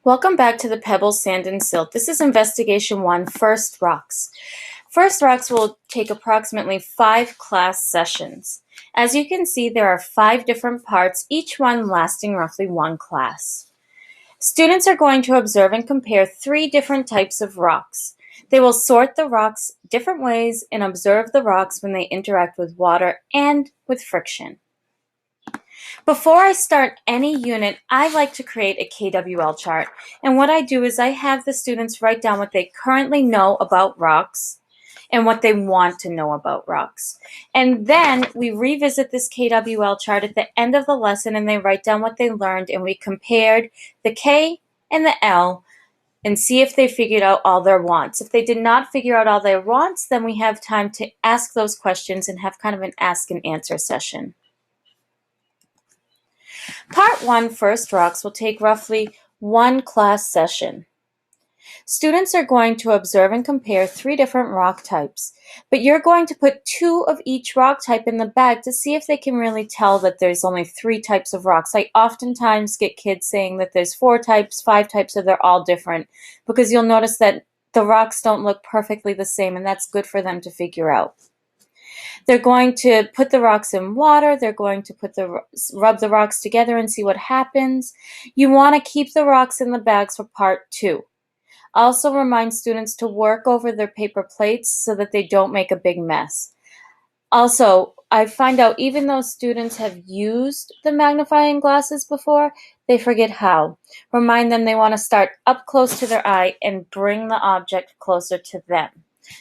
Welcome back to the Pebbles, Sand, and Silt. This is Investigation 1, First Rocks. First Rocks will take approximately 5 class sessions. As you can see, there are 5 different parts, each one lasting roughly 1 class. Students are going to observe and compare 3 different types of rocks. They will sort the rocks different ways and observe the rocks when they interact with water and with friction. Before I start any unit, I like to create a KWL chart. And what I do is I have the students write down what they currently know about rocks and what they want to know about rocks. And then we revisit this KWL chart at the end of the lesson and they write down what they learned and we compared the K and the L and see if they figured out all their wants. If they did not figure out all their wants, then we have time to ask those questions and have kind of an ask and answer session. Part 1, First Rocks, will take roughly 1 class session. Students are going to observe and compare 3 different rock types, but you're going to put 2 of each rock type in the bag to see if they can really tell that there's only 3 types of rocks. I oftentimes get kids saying that there's 4 types, 5 types, or they're all different, because you'll notice that the rocks don't look perfectly the same, and that's good for them to figure out. They're going to put the rocks in water. They're going to rub the rocks together and see what happens. You want to keep the rocks in the bags for part 2. Also remind students to work over their paper plates so that they don't make a big mess. Also, I find out even though students have used the magnifying glasses before, they forget how. Remind them they want to start up close to their eye and bring the object closer to them.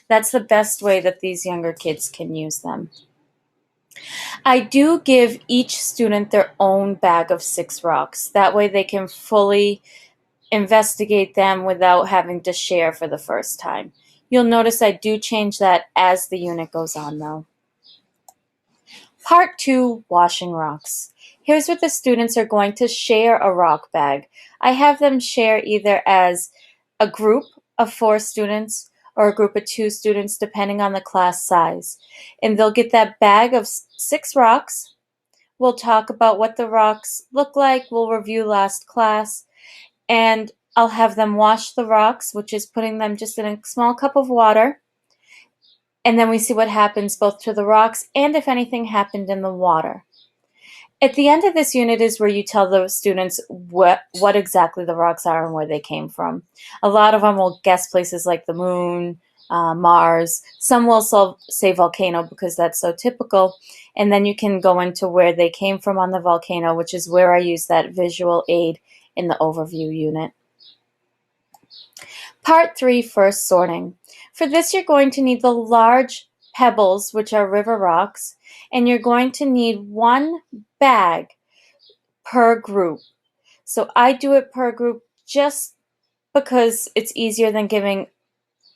That's the best way that these younger kids can use them. I do give each student their own bag of 6 rocks. That way they can fully investigate them without having to share for the first time. You'll notice I do change that as the unit goes on though. Part 2, Washing Rocks. Here's what the students are going to share a rock bag. I have them share either as a group of 4 students or a group of 2 students, depending on the class size. And they'll get that bag of 6 rocks. We'll talk about what the rocks look like. We'll review last class. And I'll have them wash the rocks, which is putting them just in a small cup of water. And then we see what happens both to the rocks and if anything happened in the water. At the end of this unit is where you tell the students what exactly the rocks are and where they came from. A lot of them will guess places like the moon, Mars. Some will say volcano because that's so typical. And then you can go into where they came from on the volcano, which is where I use that visual aid in the overview unit. Part 3, First Sorting. For this, you're going to need the large pebbles, which are river rocks, and you're going to need 1 bag per group. So I do it per group just because it's easier than giving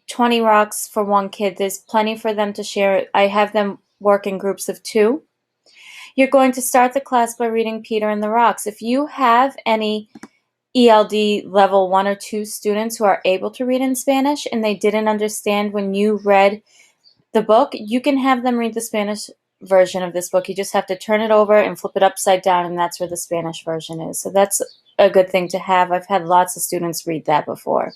20 rocks for 1 kid. There's plenty for them to share. I have them work in groups of 2. You're going to start the class by reading Peter and the Rocks. If you have any ELD level 1 or 2 students who are able to read in Spanish and they didn't understand when you read the book, you can have them read the Spanish version of this book. You just have to turn it over and flip it upside down, and that's where the Spanish version is. So that's a good thing to have. I've had lots of students read that before.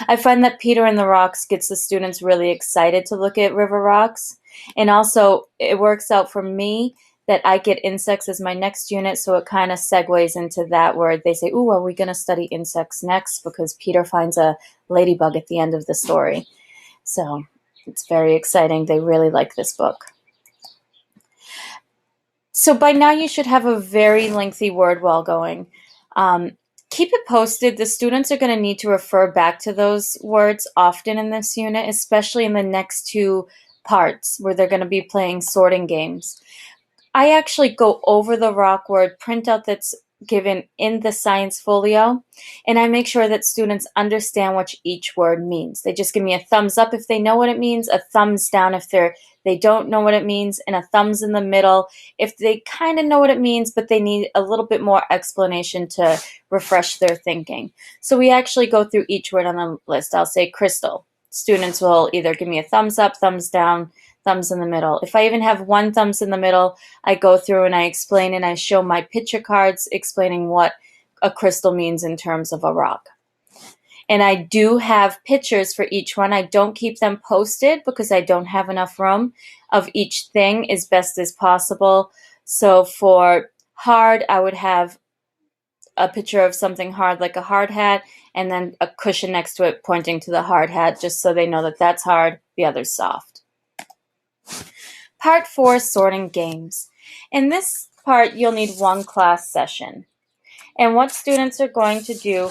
I find that Peter and the Rocks gets the students really excited to look at river rocks. And also, it works out for me that I get insects as my next unit, so it kind of segues into that where they say, ooh, are we going to study insects next? Because Peter finds a ladybug at the end of the story. So it's very exciting. They really like this book. So by now you should have a very lengthy word wall going. Keep it posted. The students are going to need to refer back to those words often in this unit, especially in the next 2 parts where they're going to be playing sorting games. I actually go over the rock word printout that's given in the science folio, and I make sure that students understand what each word means. They just give me a thumbs up if they know what it means, a thumbs down if they don't know what it means, and a thumbs in the middle if they kind of know what it means, but they need a little bit more explanation to refresh their thinking. So we actually go through each word on the list. I'll say crystal. Students will either give me a thumbs up, thumbs down, thumbs in the middle. If I even have 1 thumbs in the middle, I go through and I explain and I show my picture cards explaining what a crystal means in terms of a rock. And I do have pictures for each one. I don't keep them posted because I don't have enough room of each thing as best as possible. So for hard, I would have a picture of something hard like a hard hat and then a cushion next to it pointing to the hard hat just so they know that that's hard, the other's soft. Part 4, sorting games. In this part, you'll need one class session. And what students are going to do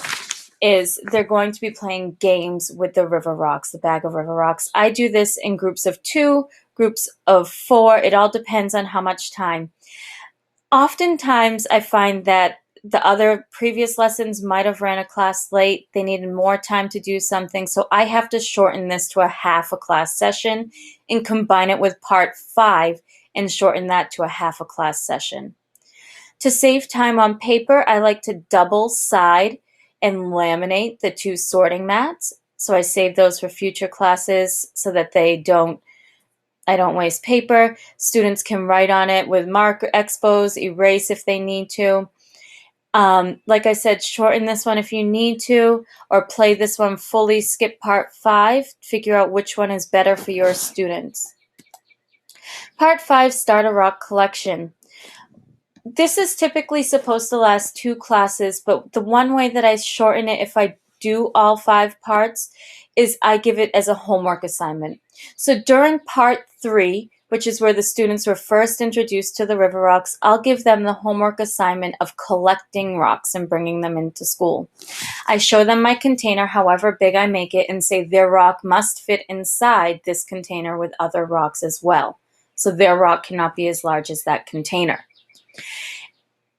is they're going to be playing games with the river rocks, the bag of river rocks. I do this in groups of 2, groups of 4. It all depends on how much time. Oftentimes, I find that the other previous lessons might have ran a class late. They needed more time to do something. So I have to shorten this to a half a class session and combine it with part 5 and shorten that to a half a class session. To save time on paper, I like to double side and laminate the 2 sorting mats. So I save those for future classes so that I don't waste paper. Students can write on it with marker expos, erase if they need to. Like I said, shorten this one if you need to, or play this one fully, skip part 5, figure out which one is better for your students. Part 5, start a rock collection. This is typically supposed to last 2 classes, but the one way that I shorten it if I do all 5 parts is I give it as a homework assignment. So during part 3, which is where the students were first introduced to the river rocks, I'll give them the homework assignment of collecting rocks and bringing them into school. I show them my container, however big I make it, and say their rock must fit inside this container with other rocks as well. So their rock cannot be as large as that container.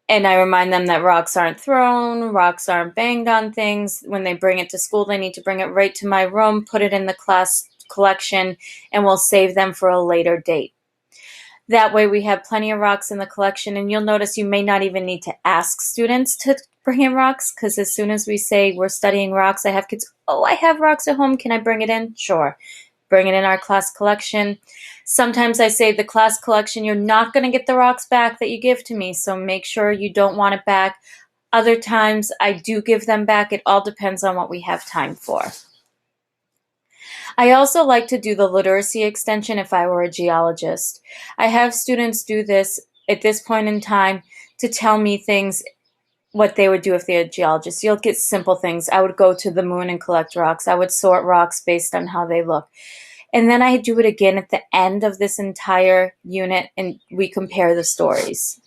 And I remind them that rocks aren't thrown, rocks aren't banged on things. When they bring it to school, they need to bring it right to my room, put it in the class collection, and we'll save them for a later date. That way we have plenty of rocks in the collection, and you'll notice you may not even need to ask students to bring in rocks, because as soon as we say we're studying rocks, I have kids, oh, I have rocks at home, can I bring it in? Sure. Bring it in our class collection. Sometimes I say the class collection, you're not going to get the rocks back that you give to me, so make sure you don't want it back. Other times I do give them back. It all depends on what we have time for. I also like to do the literacy extension if I were a geologist. I have students do this at this point in time to tell me things, what they would do if they're a geologist. You'll get simple things. I would go to the moon and collect rocks. I would sort rocks based on how they look. And then I do it again at the end of this entire unit, and we compare the stories.